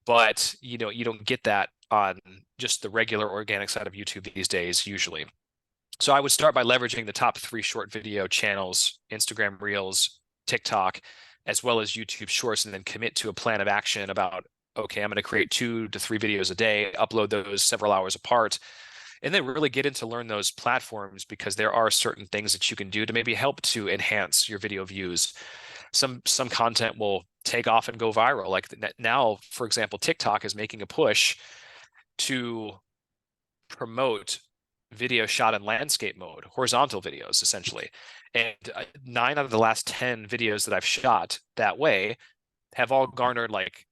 B: But you don't get that on just the regular organic side of YouTube these days usually. So I would start by leveraging the top 3 short video channels, Instagram Reels, TikTok, as well as YouTube Shorts, and then commit to a plan of action about, okay, I'm going to create 2 to 3 videos a day, upload those several hours apart, and then really get into learn those platforms, because there are certain things that you can do to maybe help to enhance your video views. Some content will take off and go viral. Like now, for example, TikTok is making a push to promote video shot in landscape mode, horizontal videos essentially. And 9 out of the last 10 videos that I've shot that way have all garnered like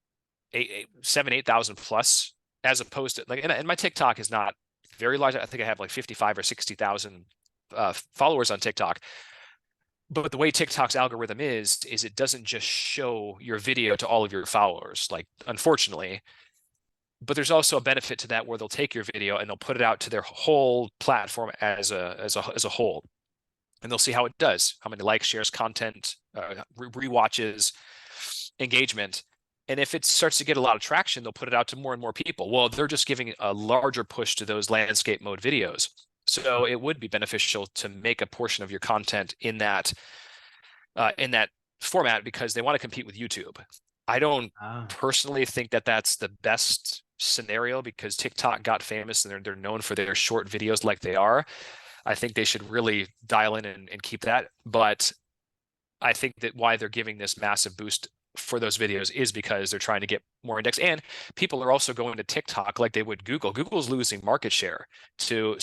B: 8,000 plus, as opposed to like, and my TikTok is not very large. I think I have like 55 or 60,000 followers on TikTok. But the way TikTok's algorithm is it doesn't just show your video to all of your followers, like, unfortunately. But there's also a benefit to that, where they'll take your video and they'll put it out to their whole platform as a whole, and they'll see how it does, how many likes, shares, content, rewatches, engagement. And if it starts to get a lot of traction, they'll put it out to more and more people. Well, they're just giving a larger push to those landscape mode videos. So it would be beneficial to make a portion of your content in that format, because they want to compete with YouTube. I don't
A: Ah,
B: personally think that that's the best scenario, because TikTok got famous and they're known for their short videos like they are. I think they should really dial in and keep that. But I think that why they're giving this massive boost for those videos is because they're trying to get more index, and people are also going to TikTok like they would Google. Google's losing market share to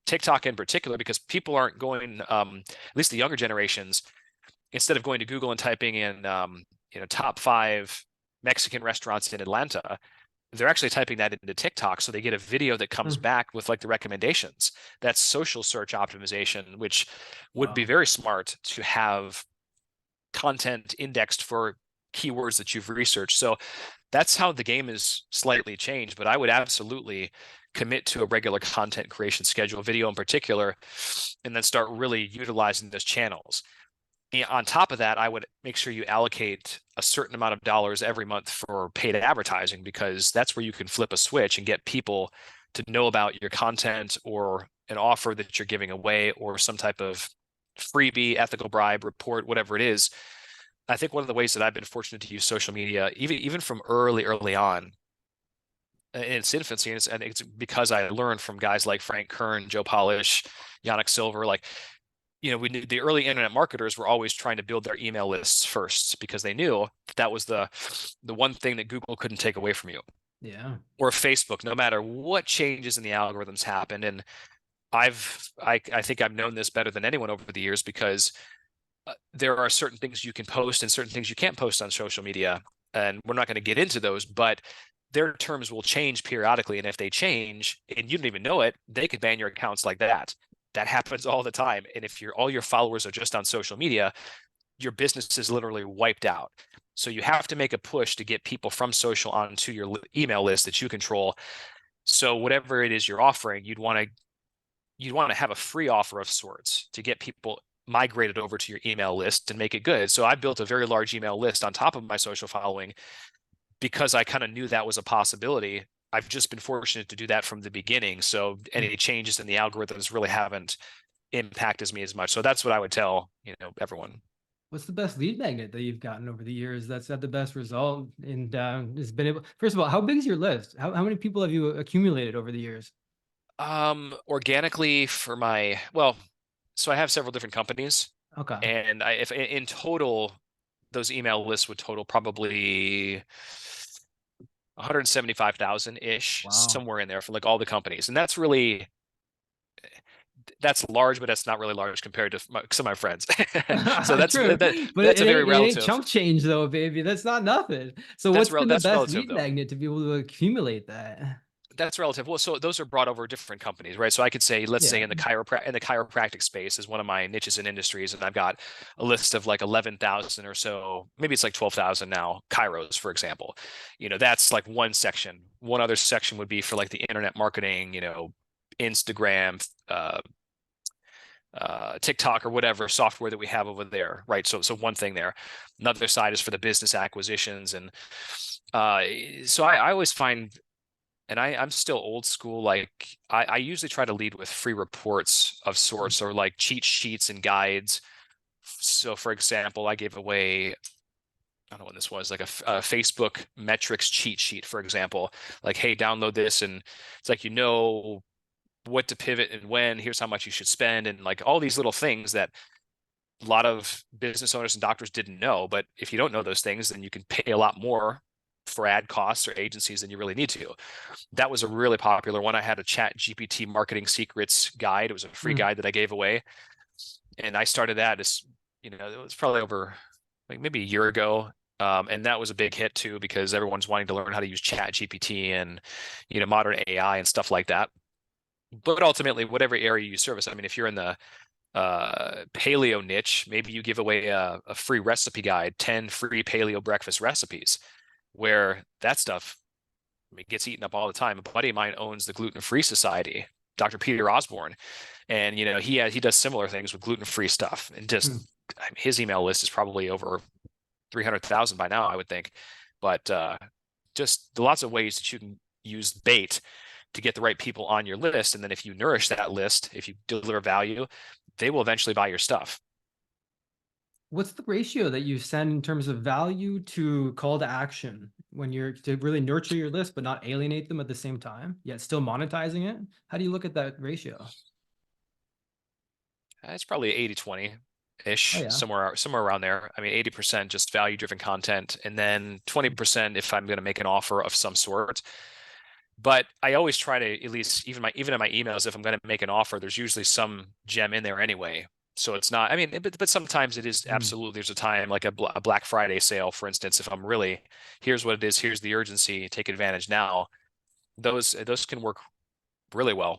B: TikTok in particular, because people aren't going, at least the younger generations, instead of going to Google and typing in top 5 Mexican restaurants in Atlanta, they're actually typing that into TikTok, so they get a video that comes
A: hmm,
B: back with like the recommendations. That's social search optimization, which would be
A: wow.
B: very smart to have content indexed for keywords that you've researched. So that's how the game is slightly changed. But I would absolutely commit to a regular content creation schedule, video in particular, and then start really utilizing those channels. On top of that, I would make sure you allocate a certain amount of dollars every month for paid advertising, because that's where you can flip a switch and get people to know about your content, or an offer that you're giving away, or some type of freebie, ethical bribe, report, whatever it is. I think one of the ways that I've been fortunate to use social media, even from early on in its infancy, and it's because I learned from guys like Frank Kern, Joe Polish, Yannick Silver, like, we knew the early internet marketers were always trying to build their email lists first, because they knew that was the one thing that Google couldn't take away from you,
A: Yeah.
B: or Facebook, no matter what changes in the algorithms happened. And I think I've known this better than anyone over the years, because there are certain things you can post and certain things you can't post on social media. And we're not going to get into those, but their terms will change periodically. And if they change and you don't even know it, they could ban your accounts like that. That happens all the time. And if all your followers are just on social media, your business is literally wiped out. So you have to make a push to get people from social onto your email list that you control. So whatever it is you're offering, you'd want to have a free offer of sorts to get people migrated over to your email list and make it good. So I built a very large email list on top of my social following because I kind of knew that was a possibility. I've just been fortunate to do that from the beginning. So any changes in the algorithms really haven't impacted me as much. So that's what I would tell, everyone.
A: What's the best lead magnet that you've gotten over the years that's had the best result and has been able? First of all, how big is your list? How many people have you accumulated over the years?
B: Organically so I have several different companies,
A: Okay.
B: and if in total, those email lists would total probably 175,000-ish,
A: Wow.
B: somewhere in there for like all the companies. And that's large, but that's not really large compared to some of my friends. So
A: True, but
B: that's a very
A: it ain't
B: relative.
A: chump change though, baby. That's not nothing. So
B: That's
A: what's been the
B: that's
A: best
B: relative
A: lead
B: though.
A: magnet to be able to accumulate that?
B: That's relative. Well, so those are brought over different companies, right? So I could say, let's say
A: Yeah.
B: in the chiropractic space is one of my niches and industries, and I've got a list of like 11,000 or so, maybe it's like 12,000 now, chiros, for example. That's like one section. One other section would be for like the internet marketing, Instagram, TikTok or whatever software that we have over there, right? So one thing there. Another side is for the business acquisitions, and so I always find, and I'm still old school. Like I usually try to lead with free reports of sorts or like cheat sheets and guides. So for example, I gave away, I don't know when this was, like a Facebook metrics cheat sheet, for example, like, hey, download this. And it's like, what to pivot and when, here's how much you should spend. And like all these little things that a lot of business owners and doctors didn't know. But if you don't know those things, then you can pay a lot more for ad costs or agencies than you really need to. That was a really popular one. I had a Chat GPT marketing secrets guide. It was a free
A: Mm.
B: guide that I gave away. And I started that as, it was probably over like maybe a year ago. And that was a big hit too, because everyone's wanting to learn how to use Chat GPT and, modern AI and stuff like that. But ultimately, whatever area you service, I mean, if you're in the paleo niche, maybe you give away a free recipe guide, 10 free paleo breakfast recipes, where that stuff, I mean, gets eaten up all the time. A buddy of mine owns the Gluten-Free Society, Dr. Peter Osborne, and he does similar things with gluten-free stuff. And just
A: Mm.
B: his email list is probably over 300,000 by now, I would think. But just lots of ways that you can use bait to get the right people on your list. And then if you nourish that list, if you deliver value, they will eventually buy your stuff.
A: What's the ratio that you send in terms of value to call to action when you're to really nurture your list, but not alienate them at the same time, yet still monetizing it? How do you look at that ratio?
B: It's probably 80-20
A: Oh
B: ish,
A: yeah.
B: somewhere around there. I mean, 80% just value driven content, and then 20% if I'm going to make an offer of some sort. But I always try to, at least even in my emails, if I'm going to make an offer, there's usually some gem in there anyway. So it's not, I mean, but sometimes it is
A: Mm.
B: absolutely, there's a time like a Black Friday sale, for instance. If I'm really, here's what it is, here's the urgency, take advantage now. Those can work really well.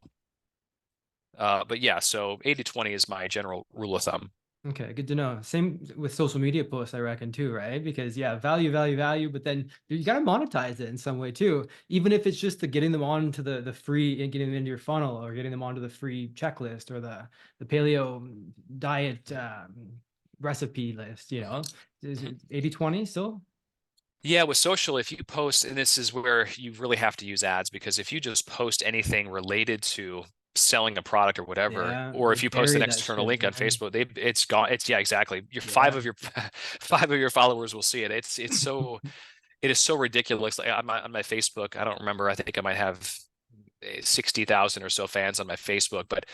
B: But yeah, so 80-20 is my general rule of thumb.
A: Okay, good to know. Same with social media posts, I reckon too, right? Because yeah, value, value, value, but then you got to monetize it in some way too. Even if it's just the getting them onto the free and getting them into your funnel or getting them onto the free checklist or the paleo diet recipe list, Is it 80-20 still?
B: Yeah, with social, if you post, and this is where you really have to use ads, because if you just post anything related to selling a product or whatever,
A: Yeah,
B: or
A: they
B: if you post an
A: bury that
B: external
A: shit,
B: link on
A: man.
B: Facebook, it's gone. It's, yeah, exactly. Your five
A: Yeah.
B: of your five of your followers will see it. It is so ridiculous. Like on my Facebook, I don't remember. I think I might have 60,000 or so fans on my Facebook, but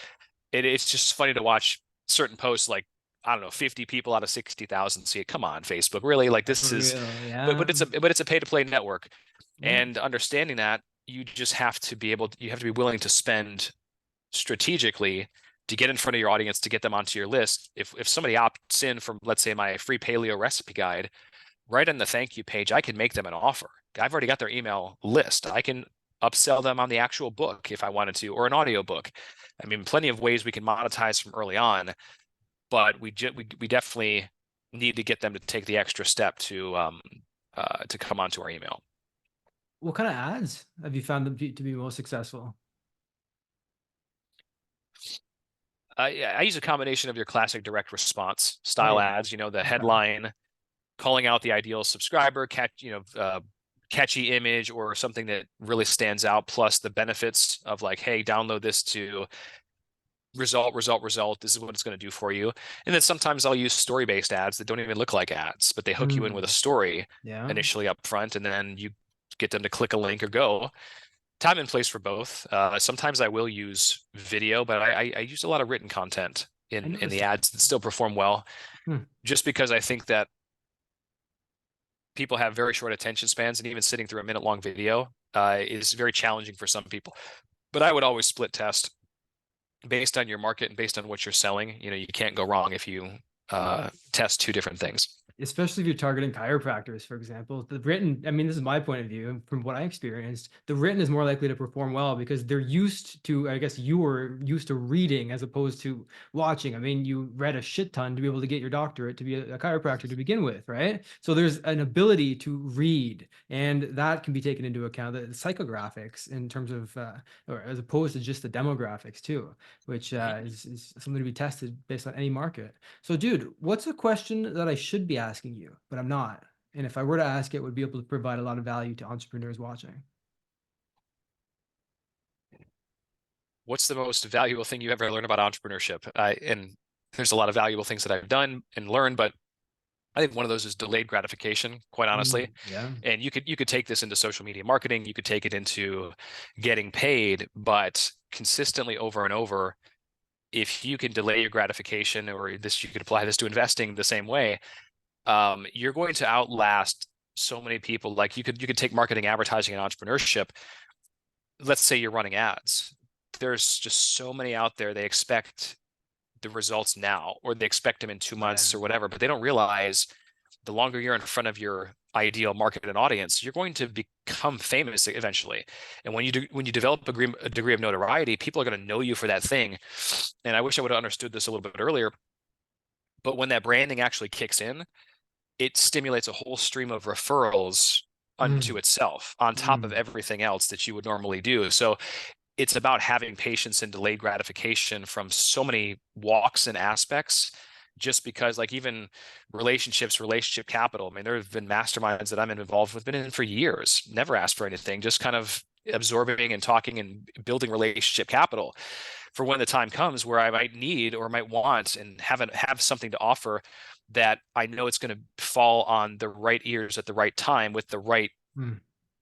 B: it's just funny to watch certain posts like, I don't know, 50 people out of 60,000 see it. Come on, Facebook, really? Like this
A: For
B: is,
A: real,
B: but
A: yeah.
B: it's a pay to play network,
A: Yeah.
B: and understanding that, you just have to be willing to spend strategically to get in front of your audience, to get them onto your list. If somebody opts in from, let's say, my free paleo recipe guide, right on the thank you page, I can make them an offer. I've already got their email list. I can upsell them on the actual book if I wanted to, or an audio book. I mean, plenty of ways we can monetize from early on, but we definitely need to get them to take the extra step to come onto our email.
A: What kind of ads have you found them to be most successful?
B: I use a combination of your classic direct response style ads, the
A: Okay.
B: headline, calling out the ideal subscriber, catchy image or something that really stands out, plus the benefits of like, hey, download this to result. This is what it's going to do for you. And then sometimes I'll use story-based ads that don't even look like ads, but they hook you in with a story
A: Yeah.
B: initially up front, and then you get them to click a link or go. Time and place for both. Sometimes I will use video, but I use a lot of written content in the ads that still perform well, just because I think that people have very short attention spans, and even sitting through a minute-long video is very challenging for some people. But I would always split test based on your market and based on what you're selling. You can't go wrong if you test two different things.
A: Especially if you're targeting chiropractors, for example. The written, I mean, this is my point of view, and from what I experienced, the written is more likely to perform well because they're used to, I guess you were used to reading as opposed to watching. I mean, you read a shit ton to be able to get your doctorate to be a chiropractor to begin with, right? So there's an ability to read, and that can be taken into account, the psychographics in terms of, or as opposed to just the demographics too, which is something to be tested based on any market. So dude, what's a question that I should be asking you, but I'm not? And if I were to ask it, would be able to provide a lot of value to entrepreneurs watching.
B: What's the most valuable thing you ever learned about entrepreneurship? And there's a lot of valuable things that I've done and learned, but I think one of those is delayed gratification, quite honestly.
A: Yeah.
B: And you could take this into social media marketing, you could take it into getting paid, but consistently over and over, if you can delay your gratification, or this, you could apply this to investing the same way, you're going to outlast so many people. Like you could take marketing, advertising, and entrepreneurship. Let's say you're running ads. There's just so many out there. They expect the results now, or they expect them in 2 months or whatever, but they don't realize the longer you're in front of your ideal market and audience, you're going to become famous eventually. And when you develop a degree of notoriety, people are going to know you for that thing. And I wish I would have understood this a little bit earlier, but when that branding actually kicks in, it stimulates a whole stream of referrals unto itself on top of everything else that you would normally do. So it's about having patience and delayed gratification from so many walks and aspects, just because like even relationship capital. I mean, there have been masterminds that I'm involved with, been in for years, never asked for anything, just kind of absorbing and talking and building relationship capital for when the time comes where I might need or might want and have something to offer that I know it's going to fall on the right ears at the right time with the right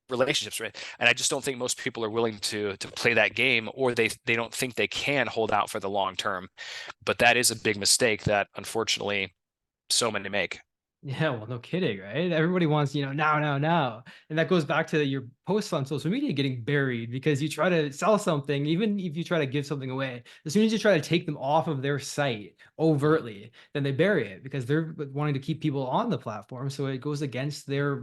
B: relationships, right? And I just don't think most people are willing to play that game, or they don't think they can hold out for the long term. But that is a big mistake that unfortunately so many make.
A: Yeah, well, no kidding, right? Everybody wants, now. And that goes back to your posts on social media getting buried because you try to sell something, even if you try to give something away, as soon as you try to take them off of their site overtly, then they bury it because they're wanting to keep people on the platform. So it goes against their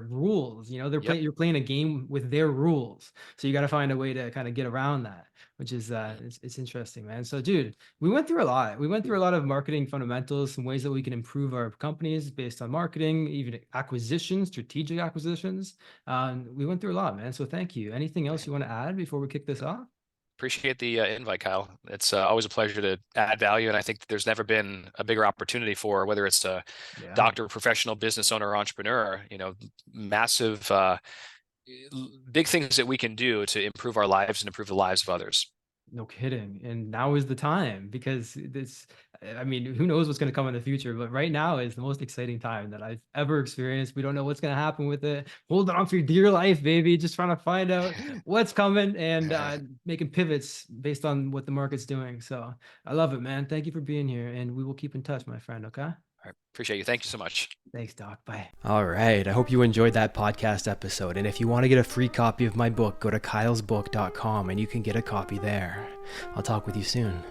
A: rules. You're playing a game with their rules. So you got to find a way to kind of get around that, which is it's interesting, man. So dude, we went through a lot. We went through a lot of marketing fundamentals, some ways that we can improve our companies based on marketing, even acquisitions, strategic acquisitions. We went through a lot, man. So thank you. Anything else you want to add before we kick this off?
B: Appreciate the invite, Kyle. It's always a pleasure to add value. And I think there's never been a bigger opportunity for, whether it's a doctor, professional, business owner, or entrepreneur, massive, big things that we can do to improve our lives and improve the lives of others.
A: No kidding. And now is the time because I mean, who knows what's going to come in the future, but right now is the most exciting time that I've ever experienced. We don't know what's going to happen with it. Hold on for your dear life, baby. Just trying to find out what's coming and making pivots based on what the market's doing. So I love it, man. Thank you for being here, and we will keep in touch, my friend. Okay.
B: All right. Appreciate you. Thank you so much.
A: Thanks, Doc. Bye.
C: All right. I hope you enjoyed that podcast episode. And if you want to get a free copy of my book, go to kylesbook.com and you can get a copy there. I'll talk with you soon.